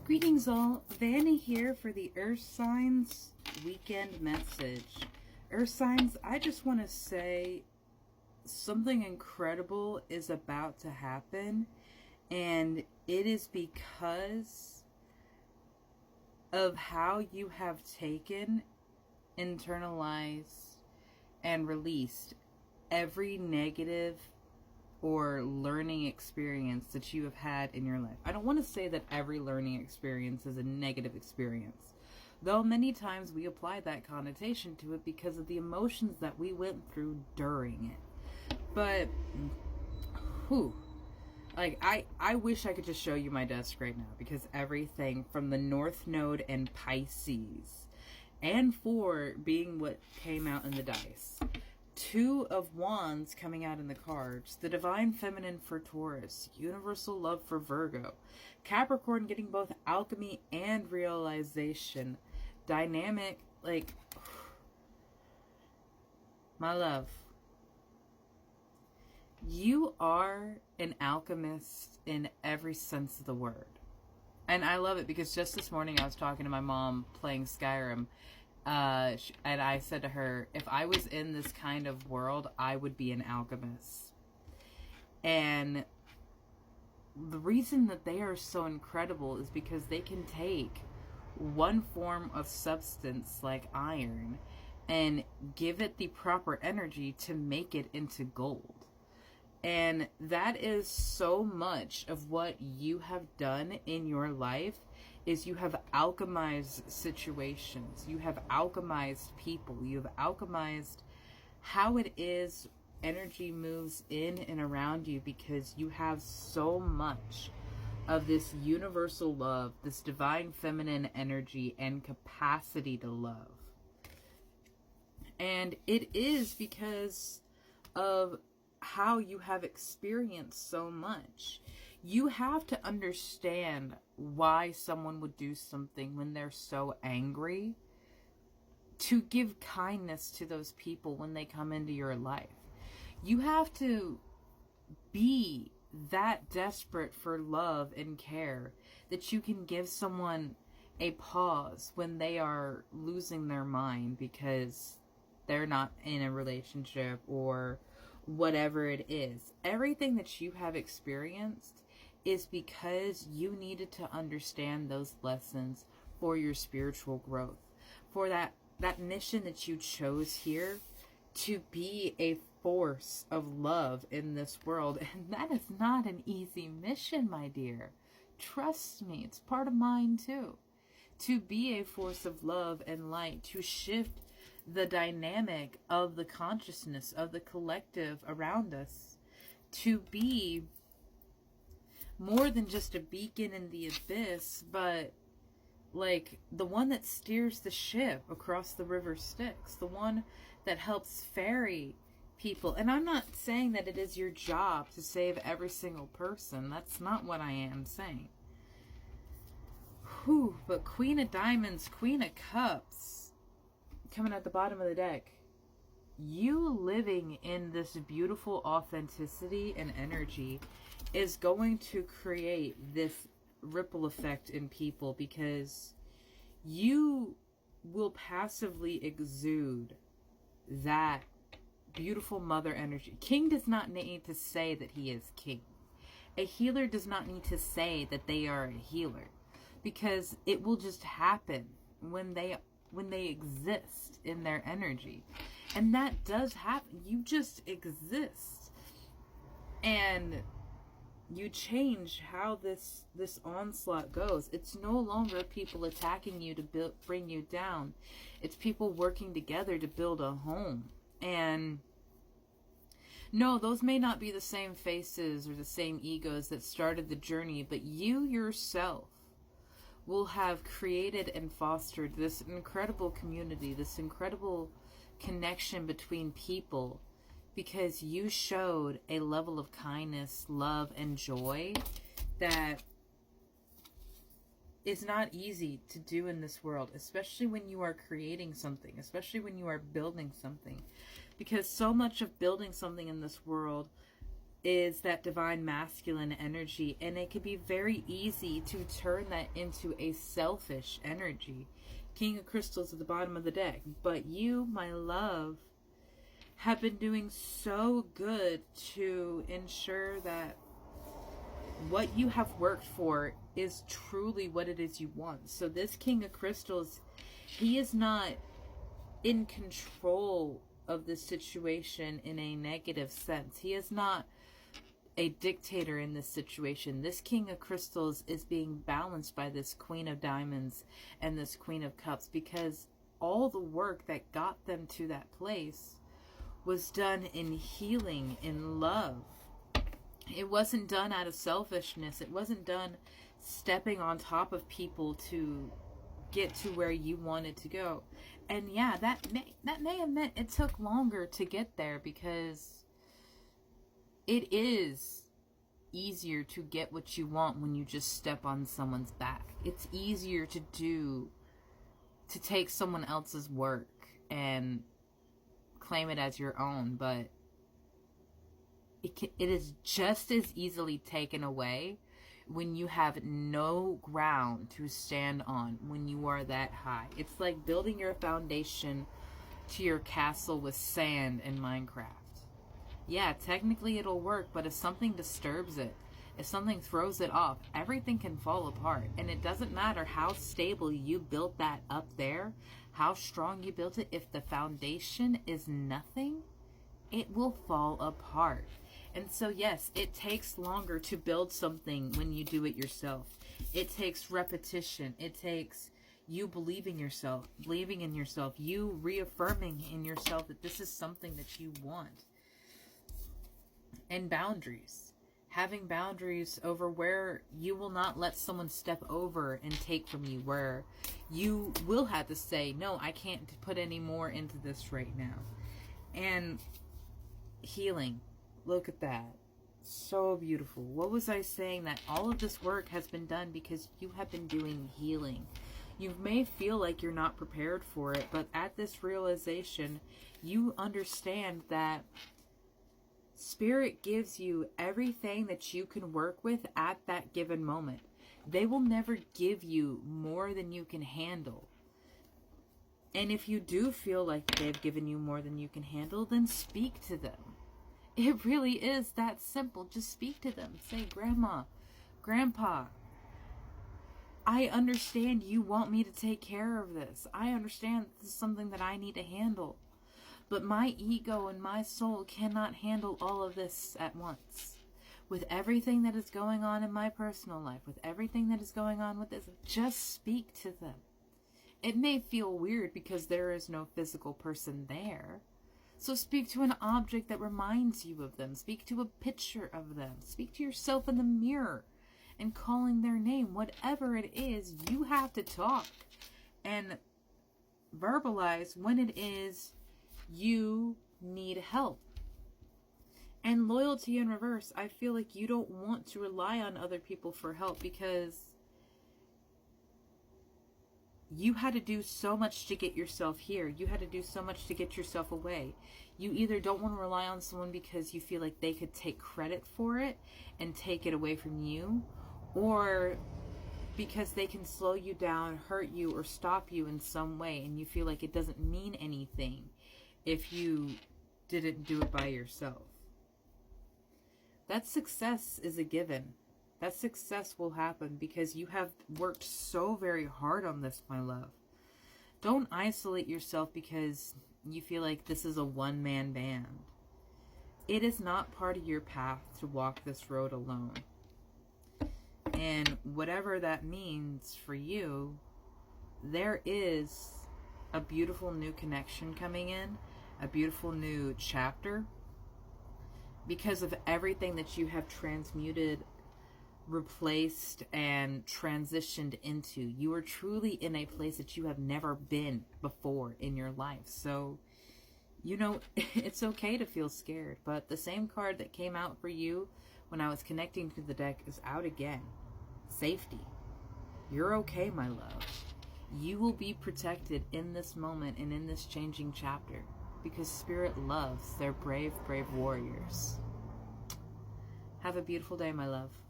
Greetings all, Vanna here for the Earth Signs weekend message. Earth Signs, I just want to say something incredible is about to happen, and it is because of how you have taken, internalized, and released every negative or learning experience that you have had in your life. I don't want to say that every learning experience is a negative experience, though many times we apply that connotation to it because of the emotions that we went through during it. But, I wish I could just show you my desk right now, because everything from the North Node and Pisces, and 4 being what came out in the dice, 2 of Wands coming out in the cards, the Divine Feminine for Taurus, Universal Love for Virgo, Capricorn getting both alchemy and realization, dynamic, my love, you are an alchemist in every sense of the word. And I love it because just this morning I was talking to my mom playing Skyrim, and I said to her, if I was in this kind of world, I would be an alchemist. And the reason that they are so incredible is because they can take one form of substance like iron and give it the proper energy to make it into gold. And that is so much of what you have done in your life, is you have alchemized situations, you have alchemized people, you have alchemized how it is energy moves in and around you, because you have so much of this universal love, this divine feminine energy and capacity to love. And it is because of how you have experienced so much. You have to understand why someone would do something when they're so angry, to give kindness to those people when they come into your life. You have to be that desperate for love and care that you can give someone a pause when they are losing their mind because they're not in a relationship or whatever it is. Everything that you have experienced is because you needed to understand those lessons for your spiritual growth, for that mission that you chose here to be a force of love in this world. And that is not an easy mission, my dear. Trust me, it's part of mine too. To be a force of love and light, to shift the dynamic of the consciousness of the collective around us, to be more than just a beacon in the abyss, but like the one that steers the ship across the river Styx, the one that helps ferry people. And I'm not saying that it is your job to save every single person. That's not what I am saying. But Queen of Diamonds, Queen of Cups, coming at the bottom of the deck. You living in this beautiful authenticity and energy is going to create this ripple effect in people, because you will passively exude that beautiful mother energy. King does not need to say that he is king. A healer does not need to say that they are a healer, because it will just happen when they exist in their energy. And that does happen. You just exist. And you change how this onslaught goes. It's no longer people attacking you to bring you down. It's people working together to build a home. And no, those may not be the same faces or the same egos that started the journey, but you yourself will have created and fostered this incredible community, this incredible connection between people, because you showed a level of kindness, love, and joy that is not easy to do in this world, especially when you are creating something, especially when you are building something. Because so much of building something in this world is that divine masculine energy, and it can be very easy to turn that into a selfish energy. King of Crystals at the bottom of the deck. But you, my love, have been doing so good to ensure that what you have worked for is truly what it is you want. So this King of Crystals, he is not in control of the situation in a negative sense. He is not a dictator in this situation. This King of Crystals is being balanced by this Queen of Diamonds and this Queen of Cups, because all the work that got them to that place was done in healing, in love. It wasn't done out of selfishness. It wasn't done stepping on top of people to get to where you wanted to go. And yeah, that may have meant it took longer to get there, because it is easier to get what you want when you just step on someone's back. It's easier to take someone else's work and claim it as your own, but it is just as easily taken away when you have no ground to stand on, when you are that high. It's like building your foundation to your castle with sand in Minecraft. Yeah, technically it'll work, but if something disturbs it, if something throws it off, everything can fall apart. And it doesn't matter how stable you built that up there, how strong you built it, if the foundation is nothing, it will fall apart. And so yes, it takes longer to build something when you do it yourself. It takes repetition. It takes you believing in yourself, you reaffirming in yourself that this is something that you want. And boundaries. Having boundaries over where you will not let someone step over and take from you, where you will have to say, no, I can't put any more into this right now. And healing. Look at that. So beautiful. What was I saying? That all of this work has been done because you have been doing healing. You may feel like you're not prepared for it, but at this realization, you understand that Spirit gives you everything that you can work with at that given moment. They will never give you more than you can handle. And if you do feel like they've given you more than you can handle, then speak to them. It really is that simple. Just speak to them. Say, Grandma, Grandpa, I understand you want me to take care of this. I understand this is something that I need to handle. But my ego and my soul cannot handle all of this at once. With everything that is going on in my personal life, with everything that is going on with this, just speak to them. It may feel weird because there is no physical person there. So speak to an object that reminds you of them. Speak to a picture of them. Speak to yourself in the mirror and calling their name. Whatever it is, you have to talk and verbalize when it is you need help. And loyalty in reverse, I feel like you don't want to rely on other people for help because you had to do so much to get yourself here. You had to do so much to get yourself away. You either don't want to rely on someone because you feel like they could take credit for it and take it away from you, or because they can slow you down, hurt you, or stop you in some way, and you feel like it doesn't mean anything if you didn't do it by yourself. That success is a given. That success will happen because you have worked so very hard on this, my love. Don't isolate yourself because you feel like this is a one-man band. It is not part of your path to walk this road alone. And whatever that means for you, there is a beautiful new connection coming in, a beautiful new chapter, because of everything that you have transmuted, replaced, and transitioned into. You are truly in a place that you have never been before in your life. So, you know, it's okay to feel scared, but the same card that came out for you when I was connecting to the deck is out again. Safety. You're okay, my love. You will be protected in this moment and in this changing chapter because Spirit loves their brave, brave warriors. Have a beautiful day, my love.